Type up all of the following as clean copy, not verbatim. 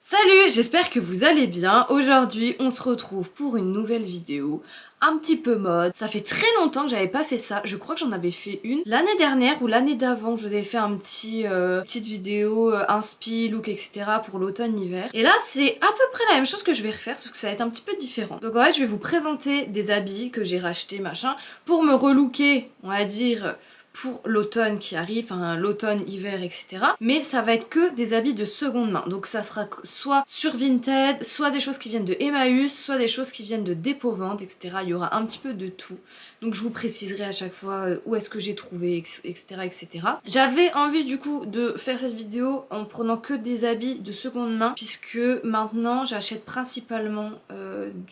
Salut, j'espère que vous allez bien. Aujourd'hui, on se retrouve pour une nouvelle vidéo, un petit peu mode. Ça fait très longtemps que j'avais pas fait ça. Je crois que j'en avais fait une l'année dernière ou l'année d'avant. Je vous avais fait petite vidéo inspi, look, etc. pour l'automne-hiver. Et là, c'est à peu près la même chose que je vais refaire, sauf que ça va être un petit peu différent. Donc en fait, je vais vous présenter des habits que j'ai rachetés, machin, pour me relooker, on va dire, pour l'automne qui arrive, enfin l'automne, hiver, etc. Mais ça va être que des habits de seconde main. Donc ça sera soit sur Vinted, soit des choses qui viennent de Emmaüs, soit des choses qui viennent de dépôt-vente, etc. Il y aura un petit peu de tout. Donc je vous préciserai à chaque fois où est-ce que j'ai trouvé, etc. etc. J'avais envie du coup de faire cette vidéo en prenant que des habits de seconde main, puisque maintenant j'achète principalement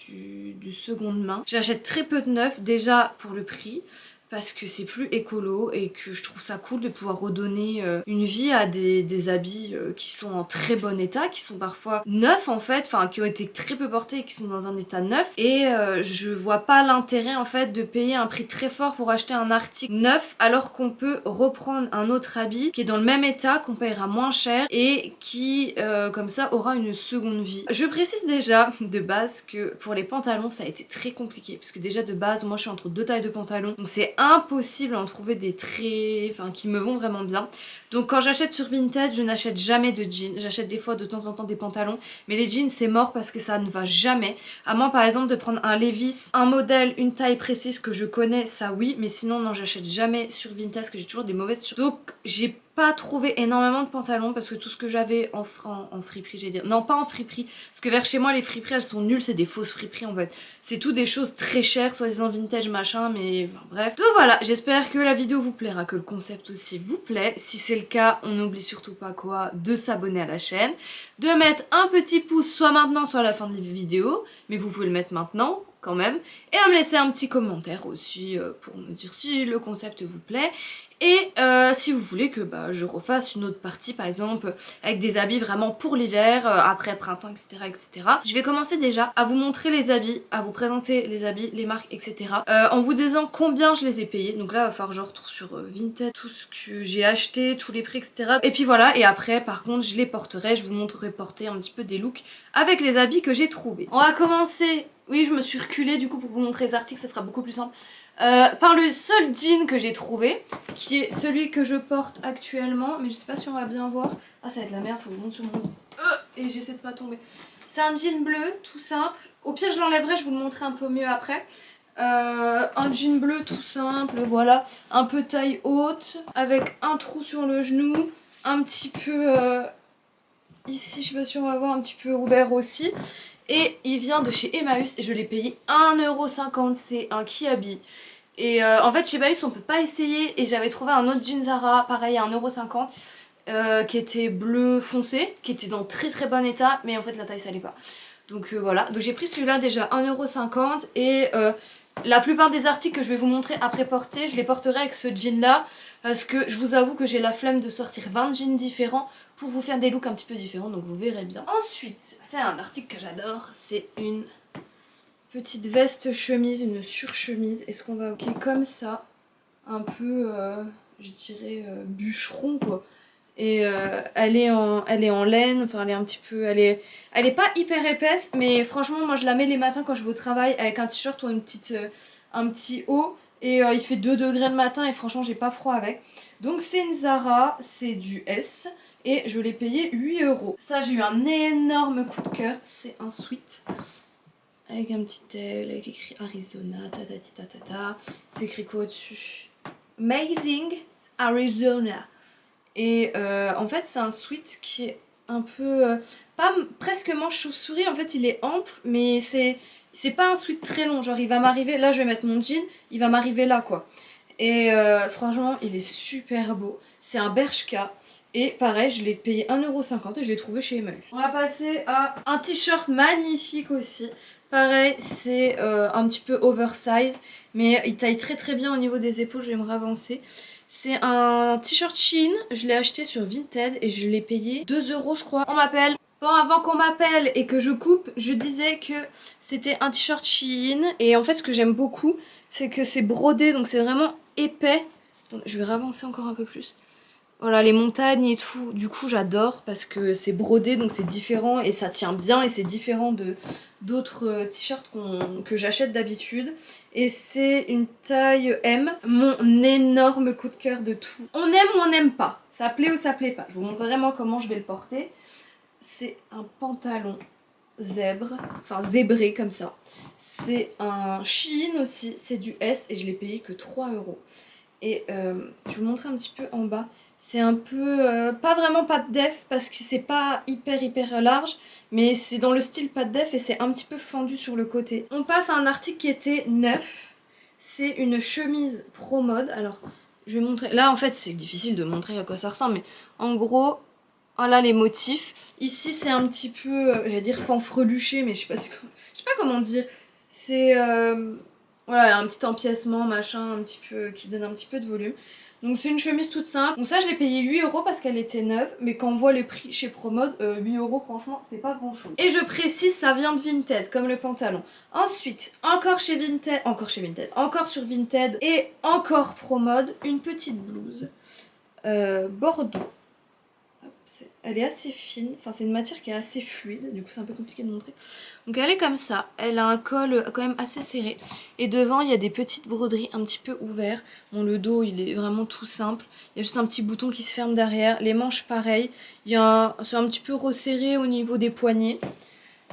du seconde main. J'achète très peu de neuf, déjà pour le prix, parce que c'est plus écolo et que je trouve ça cool de pouvoir redonner une vie à des habits qui sont en très bon état, qui sont parfois neufs en fait, enfin qui ont été très peu portés et qui sont dans un état neuf. Et je vois pas l'intérêt en fait de payer un prix très fort pour acheter un article neuf alors qu'on peut reprendre un autre habit qui est dans le même état, qu'on paiera moins cher et qui comme ça aura une seconde vie. Je précise déjà de base que pour les pantalons ça a été très compliqué parce que déjà de base moi je suis entre deux tailles de pantalons, donc c'est impossible d'en trouver des très... enfin qui me vont vraiment bien. Donc quand j'achète sur Vinted, je n'achète jamais de jeans. J'achète des fois de temps en temps des pantalons, mais les jeans c'est mort parce que ça ne va jamais. À moins par exemple de prendre un Levi's, un modèle, une taille précise que je connais, ça oui, mais sinon non, j'achète jamais sur Vinted parce que j'ai toujours des mauvaises sur... Donc j'ai pas trouvé énormément de pantalons parce que tout ce que j'avais en friperie, j'ai dire. Non, pas en friperie, parce que vers chez moi les friperies elles sont nulles, c'est des fausses friperies en fait. C'est tout des choses très chères, soi-disant vintage machin, mais enfin, bref. Donc voilà, j'espère que la vidéo vous plaira, que le concept aussi vous plaît. Si c'est le cas, on n'oublie surtout pas quoi, de s'abonner à la chaîne, de mettre un petit pouce soit maintenant soit à la fin de la vidéo, mais vous pouvez le mettre maintenant quand même, et à me laisser un petit commentaire aussi pour me dire si le concept vous plaît. Et si vous voulez que je refasse une autre partie par exemple avec des habits vraiment pour l'hiver, après printemps, etc., etc. Je vais commencer déjà à vous montrer les habits, à vous présenter les habits, les marques, etc. En vous disant combien je les ai payés. Donc là il va falloir que je retrouve sur Vinted tout ce que j'ai acheté, tous les prix, etc. Et puis voilà, et après par contre je les porterai, je vous montrerai porter un petit peu des looks avec les habits que j'ai trouvés. On va commencer, oui je me suis reculée du coup pour vous montrer les articles, ça sera beaucoup plus simple. Par le seul jean que j'ai trouvé, qui est celui que je porte actuellement, mais je sais pas si on va bien voir. Ah ça va être la merde, faut que je monte sur mon... et j'essaie de pas tomber. C'est un jean bleu, tout simple. Au pire je l'enlèverai, je vous le montrerai un peu mieux après. Un jean bleu tout simple, voilà. Un peu taille haute, avec un trou sur le genou, un petit peu... ici, je sais pas si on va voir, un petit peu ouvert aussi. Et il vient de chez Emmaüs et je l'ai payé 1,50€, c'est un Kiabi. Et en fait chez Emmaüs on peut pas essayer et j'avais trouvé un autre jean Zara pareil à 1,50€ qui était bleu foncé, qui était dans très très bon état mais en fait la taille ça allait pas. Donc voilà, donc j'ai pris celui-là déjà 1,50€ et la plupart des articles que je vais vous montrer après porter, je les porterai avec ce jean là parce que je vous avoue que j'ai la flemme de sortir 20 jeans différents pour vous faire des looks un petit peu différents, donc vous verrez bien. Ensuite, c'est un article que j'adore, c'est une petite veste chemise, une surchemise, est-ce qu'on va qui est comme ça, un peu, je dirais, bûcheron quoi. Et elle est en laine, enfin elle est un petit peu, elle est pas hyper épaisse, mais franchement moi je la mets les matins quand je vais au travail avec un t-shirt ou un petit haut, et il fait 2 degrés le matin et franchement j'ai pas froid avec. Donc c'est une Zara, c'est du S, et je l'ai payé 8€. Ça j'ai eu un énorme coup de cœur, c'est un sweat. Avec un petit L, avec écrit Arizona, tatati tatata. C'est écrit quoi au-dessus? Amazing Arizona. Et en fait c'est un sweat qui est un peu... pas presque manche chauve-souris, en fait il est ample, mais c'est pas un sweat très long. Genre il va m'arriver, là je vais mettre mon jean, il va m'arriver là quoi. Et franchement il est super beau. C'est un Bershka. Et pareil, je l'ai payé 1,50€ et je l'ai trouvé chez Emmaüs. On va passer à un t-shirt magnifique aussi. Pareil, c'est un petit peu oversize, mais il taille très très bien au niveau des épaules, je vais me ravancer. C'est un t-shirt Shein, je l'ai acheté sur Vinted et je l'ai payé 2€ je crois. On m'appelle. Bon, avant qu'on m'appelle et que je coupe, je disais que c'était un t-shirt Shein. Et en fait, ce que j'aime beaucoup, c'est que c'est brodé, donc c'est vraiment épais. Donc, je vais ravancer encore un peu plus. Voilà, les montagnes et tout, du coup j'adore parce que c'est brodé donc c'est différent et ça tient bien et c'est différent de d'autres t-shirts que j'achète d'habitude. Et c'est une taille M, mon énorme coup de cœur de tout. On aime ou on n'aime pas, ça plaît ou ça plaît pas. Je vous montrerai moi comment je vais le porter. C'est un pantalon zèbre, enfin zébré comme ça. C'est un Shein aussi, c'est du S et je l'ai payé que 3 €. Et je vais vous montrer un petit peu en bas. C'est un peu, pas vraiment pâte def parce que c'est pas hyper large, mais c'est dans le style pâte def et c'est un petit peu fendu sur le côté. On passe à un article qui était neuf. C'est une chemise pro mode. Alors, je vais montrer. Là, en fait, c'est difficile de montrer à quoi ça ressemble, mais en gros, voilà les motifs. Ici, c'est un petit peu, j'allais dire fanfreluché, mais je sais pas comment dire. C'est voilà, un petit empiècement, machin, un petit peu, qui donne un petit peu de volume. Donc c'est une chemise toute simple. Donc ça, je l'ai payé 8 € parce qu'elle était neuve. Mais quand on voit les prix chez Promode, 8 € franchement, c'est pas grand chose. Et je précise, ça vient de Vinted, comme le pantalon. Ensuite, encore chez Vinted, encore sur Vinted et encore Promode, une petite blouse bordeaux. Elle est assez fine, enfin c'est une matière qui est assez fluide, du coup c'est un peu compliqué de montrer. Donc elle est comme ça, elle a un col quand même assez serré. Et devant il y a des petites broderies un petit peu ouvertes. Bon, le dos il est vraiment tout simple, il y a juste un petit bouton qui se ferme derrière. Les manches pareil, c'est un petit peu resserré au niveau des poignets.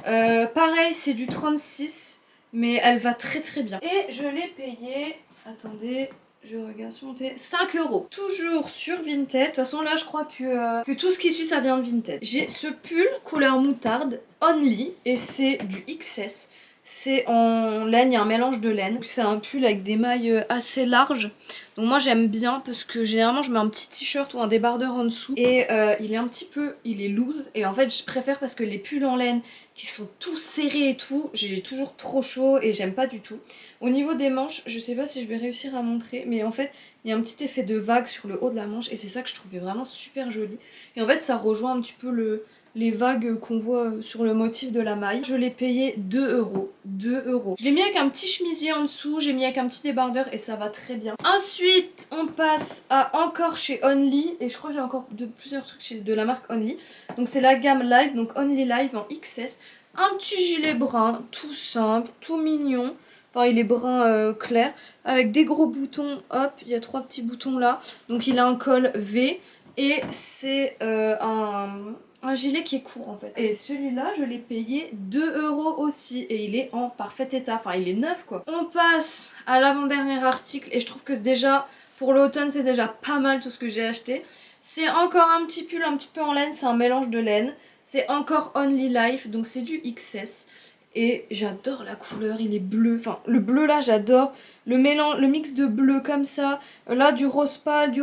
Pareil c'est du 36, mais elle va très bien. Et je l'ai payé, attendez... Je regarde sur mon télé. 5 €. Toujours sur Vinted. De toute façon, là, je crois que tout ce qui suit, ça vient de Vinted. J'ai ce pull couleur moutarde, Only, et c'est du XS. C'est en laine, il y a un mélange de laine. C'est un pull avec des mailles assez larges. Donc moi, j'aime bien parce que généralement, je mets un petit t-shirt ou un débardeur en dessous. Et il est loose. Et en fait, je préfère parce que les pulls en laine qui sont tout serrés et tout, j'ai toujours trop chaud et j'aime pas du tout. Au niveau des manches, je sais pas si je vais réussir à montrer, mais en fait, il y a un petit effet de vague sur le haut de la manche et c'est ça que je trouvais vraiment super joli. Et en fait, ça rejoint un petit peu les vagues qu'on voit sur le motif de la maille. Je l'ai payé 2 €. 2 €. Je l'ai mis avec un petit chemisier en dessous, j'ai mis avec un petit débardeur et ça va très bien. Ensuite, on passe à encore chez Only. Et je crois que j'ai encore plusieurs trucs de la marque Only. Donc c'est la gamme Live, donc Only Live en XS. Un petit gilet brun, tout simple, tout mignon. Enfin, il est brun clair, avec des gros boutons. Hop, il y a 3 petits boutons là. Donc il a un col V. Et c'est un gilet qui est court en fait. Et celui-là, je l'ai payé 2 € aussi. Et il est en parfait état. Enfin, il est neuf quoi. On passe à l'avant-dernier article. Et je trouve que déjà, pour l'automne, c'est déjà pas mal tout ce que j'ai acheté. C'est encore un petit pull un petit peu en laine. C'est un mélange de laine. C'est encore Only Life. Donc c'est du XS. Et j'adore la couleur, il est bleu. Enfin, le bleu là, j'adore. Le mix de bleu comme ça. Là, du rose pâle,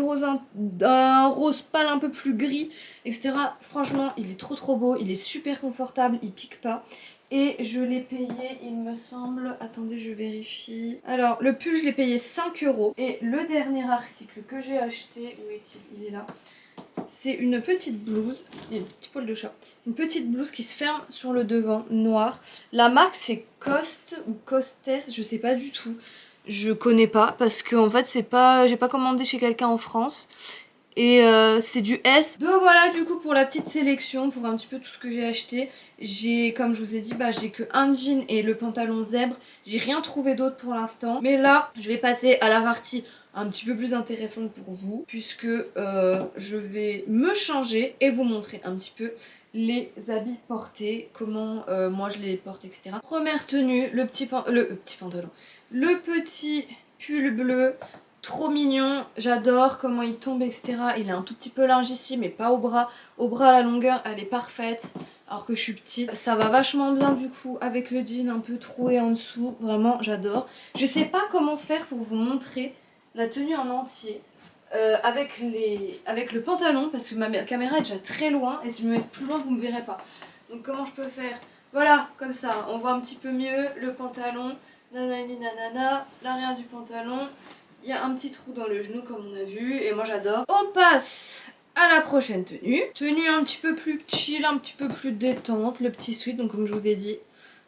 un rose pâle un peu plus gris, etc. Franchement, il est trop beau. Il est super confortable, il pique pas. Et je l'ai payé, il me semble... Attendez, je vérifie. Alors, le pull, je l'ai payé 5 €. Et le dernier article que j'ai acheté... Où est-il? Il est là. C'est une petite blouse, il y a un petit poil de chat, une petite blouse qui se ferme sur le devant, noire. La marque c'est Cost ou Costes, je sais pas du tout. Je connais pas parce que en fait c'est pas, j'ai pas commandé chez quelqu'un en France. Et c'est du S. Donc voilà du coup pour la petite sélection, pour un petit peu tout ce que j'ai acheté. J'ai, comme je vous ai dit, j'ai que un jean et le pantalon zèbre. J'ai rien trouvé d'autre pour l'instant. Mais là, je vais passer à la partie un petit peu plus intéressante pour vous. Puisque je vais me changer et vous montrer un petit peu les habits portés. Comment moi je les porte, etc. Première tenue, le petit pantalon. Le petit pull bleu. Trop mignon, j'adore comment il tombe, etc. Il est un tout petit peu large ici, mais pas au bras. Au bras, la longueur, elle est parfaite, alors que je suis petite. Ça va vachement bien du coup avec le jean un peu troué en dessous. Vraiment, j'adore. Je sais pas comment faire pour vous montrer la tenue en entier. Avec le pantalon, parce que ma caméra est déjà très loin, et si je me mets plus loin, vous me verrez pas. Donc comment je peux faire? Voilà, comme ça, on voit un petit peu mieux le pantalon. Nanani nanana, l'arrière du pantalon. Il y a un petit trou dans le genou comme on a vu et moi j'adore. On passe à la prochaine tenue. Tenue un petit peu plus chill, un petit peu plus détente, le petit sweat. Donc comme je vous ai dit,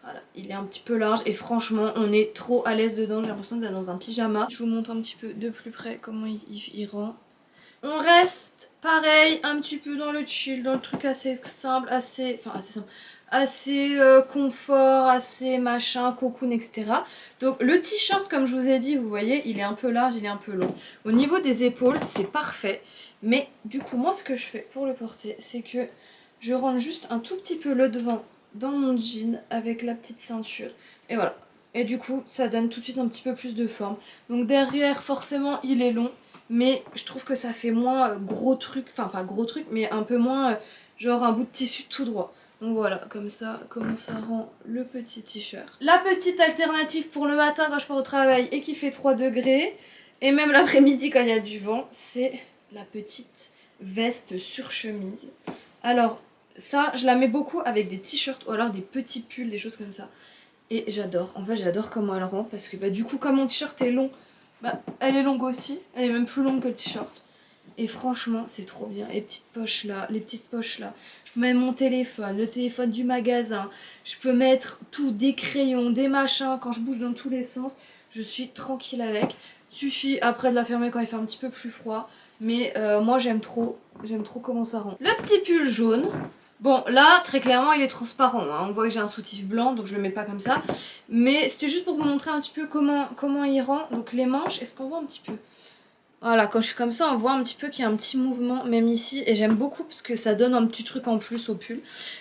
voilà, il est un petit peu large et franchement on est trop à l'aise dedans. J'ai l'impression d'être dans un pyjama. Je vous montre un petit peu de plus près comment il rend. On reste pareil, un petit peu dans le chill, dans le truc assez simple, assez simple, assez confort, assez machin, cocoon, etc. Donc le t-shirt, comme je vous ai dit, vous voyez, il est un peu large, il est un peu long. Au niveau des épaules, c'est parfait. Mais du coup, moi, ce que je fais pour le porter, c'est que je rentre juste un tout petit peu le devant dans mon jean avec la petite ceinture. Et voilà. Et du coup, ça donne tout de suite un petit peu plus de forme. Donc derrière, forcément, il est long. Mais je trouve que ça fait moins gros truc. Enfin, pas gros truc, mais un peu moins genre un bout de tissu tout droit. Donc voilà, comme ça, comment ça rend le petit t-shirt. La petite alternative pour le matin quand je pars au travail et qui fait 3 degrés. Et même l'après-midi quand il y a du vent, c'est la petite veste sur chemise. Alors, ça, je la mets beaucoup avec des t-shirts ou alors des petits pulls, des choses comme ça. Et j'adore. En fait, j'adore comment elle rend parce que bah, du coup, comme mon t-shirt est long, bah, elle est longue aussi. Elle est même plus longue que le t-shirt. Et franchement, c'est trop bien. Les petites poches là, les petites poches là. Je peux mettre mon téléphone, le téléphone du magasin. Je peux mettre tout, des crayons, des machins. Quand je bouge dans tous les sens, je suis tranquille avec. Suffit après de la fermer quand il fait un petit peu plus froid. Mais moi, j'aime trop comment ça rend. Le petit pull jaune. Bon, là, très clairement, il est transparent. Hein. On voit que j'ai un soutif blanc, donc je le mets pas comme ça. Mais c'était juste pour vous montrer un petit peu comment il rend. Donc les manches, est-ce qu'on voit un petit peu? Voilà, quand je suis comme ça, on voit un petit peu qu'il y a un petit mouvement, même ici. Et j'aime beaucoup parce que ça donne un petit truc en plus au pull.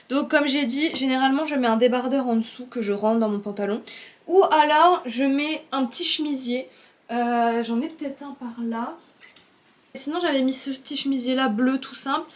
Donc comme j'ai dit, généralement, je mets un débardeur en dessous que je rentre dans mon pantalon. Ou alors, je mets un petit chemisier. J'en ai peut-être un par là. Sinon j'avais mis ce petit chemisier là bleu tout simple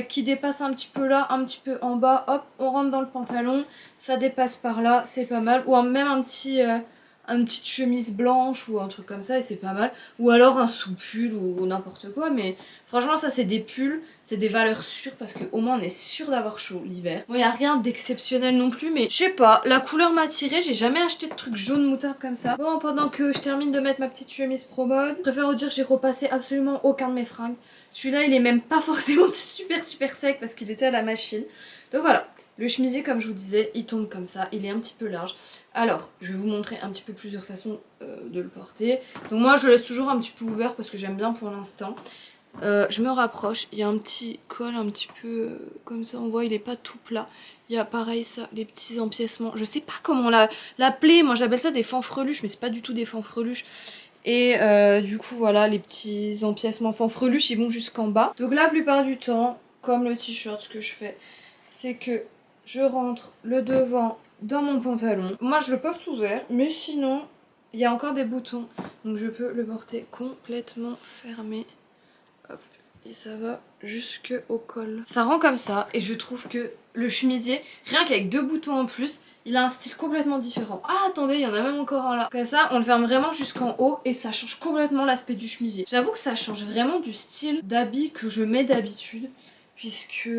qui dépasse un petit peu là, un petit peu en bas, hop, on rentre dans le pantalon, ça dépasse par là, c'est pas mal. Ou même une petite chemise blanche ou un truc comme ça et c'est pas mal. Ou alors un sous-pull ou n'importe quoi, mais franchement ça c'est des pulls, c'est des valeurs sûres parce qu'au moins on est sûr d'avoir chaud l'hiver. Bon, y a rien d'exceptionnel non plus, mais je sais pas, la couleur m'a attirée, j'ai jamais acheté de trucs jaune moutarde comme ça. Bon, pendant que je termine de mettre ma petite chemise pro mode, je préfère vous dire que j'ai repassé absolument aucun de mes fringues. Celui-là il est même pas forcément super sec parce qu'il était à la machine. Donc voilà, le chemisier comme je vous disais, il tombe comme ça, il est un petit peu large. Alors, je vais vous montrer un petit peu plusieurs façons de le porter. Donc moi je le laisse toujours un petit peu ouvert parce que j'aime bien pour l'instant. Je me rapproche, il y a un petit col un petit peu comme ça, on voit il est pas tout plat. Il y a pareil ça, les petits empiècements, je sais pas comment l'appeler, moi j'appelle ça des fanfreluches mais c'est pas du tout des fanfreluches. Et du coup voilà, les petits empiècements fanfreluches ils vont jusqu'en bas. Donc la plupart du temps, comme le t-shirt, ce que je fais c'est que je rentre le devant dans mon pantalon. Moi je le porte ouvert, mais sinon il y a encore des boutons, donc je peux le porter complètement fermé. Et ça va jusqu'au col. Ça rend comme ça et je trouve que le chemisier, rien qu'avec 2 boutons en plus, il a un style complètement différent. Ah attendez, il y en a même encore un là. Comme ça, on le ferme vraiment jusqu'en haut et ça change complètement l'aspect du chemisier. J'avoue que ça change vraiment du style d'habit que je mets d'habitude. Puisque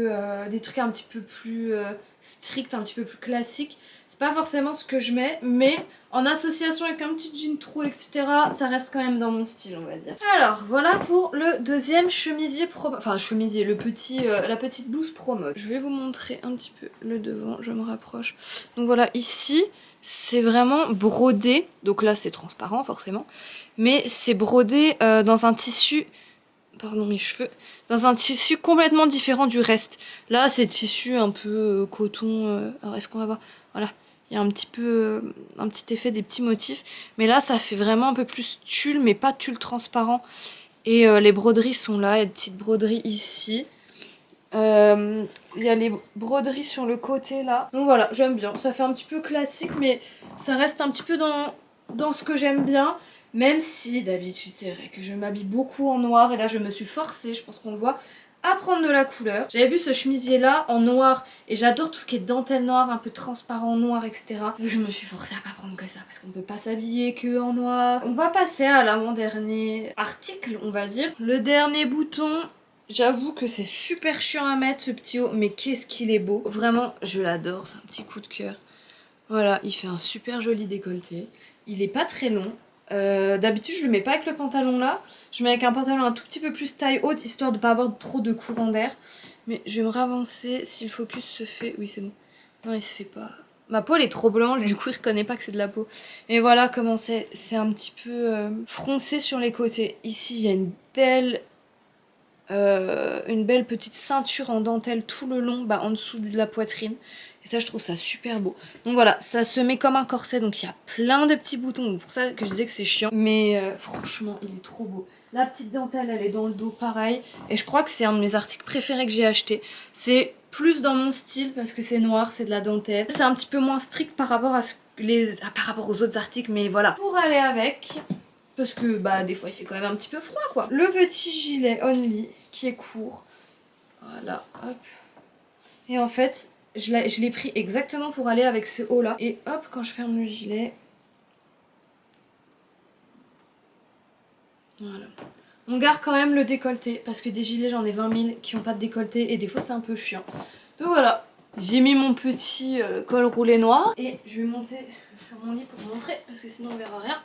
des trucs un petit peu plus stricts, un petit peu plus classiques, c'est pas forcément ce que je mets, mais en association avec un petit jean trou, etc., ça reste quand même dans mon style, on va dire. Alors, voilà pour le deuxième chemisier pro... Enfin, chemisier, la petite blouse pro mode. Je vais vous montrer un petit peu le devant, je me rapproche. Donc voilà, ici, c'est vraiment brodé. Donc là, c'est transparent, forcément. Mais c'est brodé dans un tissu... Pardon, mes cheveux. Dans un tissu complètement différent du reste. Là, c'est tissu un peu coton. Alors, est-ce qu'on va voir? Voilà. Il y a un petit effet des petits motifs. Mais là, ça fait vraiment un peu plus tulle, mais pas tulle transparent. Et les broderies sont là. Il y a des petites broderies ici. Il y a les broderies sur le côté, là. Donc voilà, j'aime bien. Ça fait un petit peu classique, mais ça reste un petit peu dans ce que j'aime bien. Même si d'habitude c'est vrai que je m'habille beaucoup en noir et là je me suis forcée, je pense qu'on le voit, à prendre de la couleur. J'avais vu ce chemisier là en noir et j'adore tout ce qui est dentelle noire, un peu transparent noir, etc. Donc je me suis forcée à pas prendre que ça parce qu'on peut pas s'habiller que en noir. On va passer à l'avant-dernier article, on va dire. Le dernier bouton, j'avoue que c'est super chiant à mettre ce petit haut, mais qu'est-ce qu'il est beau. Vraiment, je l'adore, c'est un petit coup de cœur. Voilà, il fait un super joli décolleté. Il est pas très long. D'habitude je le mets pas avec le pantalon là, je mets avec un pantalon un tout petit peu plus taille haute histoire de pas avoir trop de courant d'air. Mais je vais me ravancer si le focus se fait. Oui c'est bon. Non il se fait pas. Ma peau elle est trop blanche du coup il reconnaît pas que c'est de la peau. Et voilà comment c'est un petit peu froncé sur les côtés. Ici il y a une belle une belle petite ceinture en dentelle tout le long, en dessous de la poitrine. Et ça, je trouve ça super beau. Donc voilà, ça se met comme un corset, donc il y a plein de petits boutons. Pour ça que je disais que c'est chiant. Mais franchement, il est trop beau. La petite dentelle, elle est dans le dos, pareil. Et je crois que c'est un de mes articles préférés que j'ai acheté. C'est plus dans mon style parce que c'est noir, c'est de la dentelle. C'est un petit peu moins strict par rapport par rapport aux autres articles, mais voilà. Pour aller avec, parce que des fois il fait quand même un petit peu froid quoi. Le petit gilet Only qui est court. Voilà, hop. Et en fait, je l'ai pris exactement pour aller avec ce haut là. Et hop, quand je ferme le gilet, voilà. On garde quand même le décolleté parce que des gilets j'en ai 20 000 qui n'ont pas de décolleté et des fois c'est un peu chiant. Donc voilà, j'ai mis mon petit col roulé noir et je vais monter sur mon lit pour vous montrer parce que sinon on verra rien.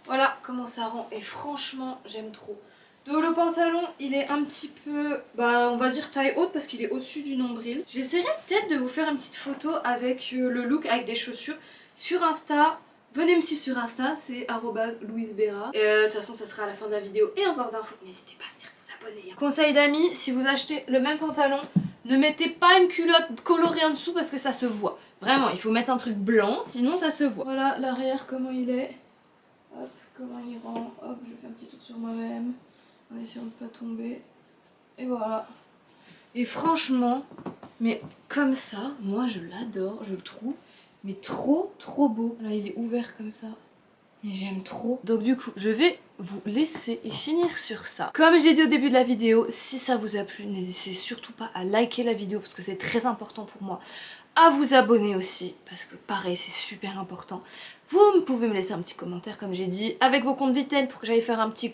Voilà comment ça rend et franchement j'aime trop. Donc le pantalon il est un petit peu, on va dire taille haute parce qu'il est au-dessus du nombril. J'essaierai peut-être de vous faire une petite photo avec le look avec des chaussures sur Insta. Venez me suivre sur Insta, c'est @louisebera. De toute façon ça sera à la fin de la vidéo et en barre d'infos. N'hésitez pas à venir vous abonner. Conseil d'amis, si vous achetez le même pantalon, ne mettez pas une culotte colorée en dessous parce que ça se voit. Vraiment, il faut mettre un truc blanc, sinon ça se voit. Voilà l'arrière comment il est. Hop, comment il rend. Hop, je fais un petit tour sur moi-même. On va essayer de ne pas tomber. Et voilà. Et franchement, mais comme ça, moi je l'adore, je le trouve. Mais trop beau. Là il est ouvert comme ça. Mais j'aime trop. Donc du coup je vais vous laisser et finir sur ça. Comme j'ai dit au début de la vidéo, si ça vous a plu, n'hésitez surtout pas à liker la vidéo parce que c'est très important pour moi. À vous abonner aussi parce que pareil c'est super important. Vous pouvez me laisser un petit commentaire comme j'ai dit avec vos comptes Vinted pour que j'aille faire un petit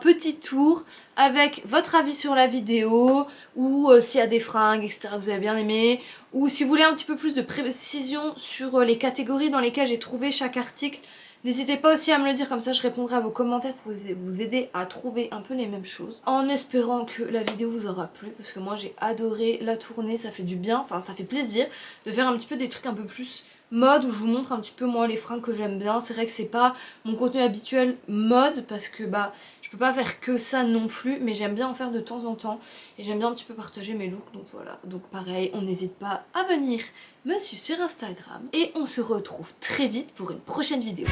petit tour avec votre avis sur la vidéo ou s'il y a des fringues etc que vous avez bien aimé ou si vous voulez un petit peu plus de précision sur les catégories dans lesquelles j'ai trouvé chaque article. N'hésitez pas aussi à me le dire, comme ça je répondrai à vos commentaires pour vous aider à trouver un peu les mêmes choses. En espérant que la vidéo vous aura plu, parce que moi j'ai adoré la tourner, ça fait du bien, enfin ça fait plaisir de faire un petit peu des trucs un peu plus mode où je vous montre un petit peu moi les fringues que j'aime bien. C'est vrai que c'est pas mon contenu habituel mode parce que je peux pas faire que ça non plus, mais j'aime bien en faire de temps en temps et j'aime bien un petit peu partager mes looks, donc voilà. Donc pareil, on n'hésite pas à venir me suivre sur Instagram et on se retrouve très vite pour une prochaine vidéo.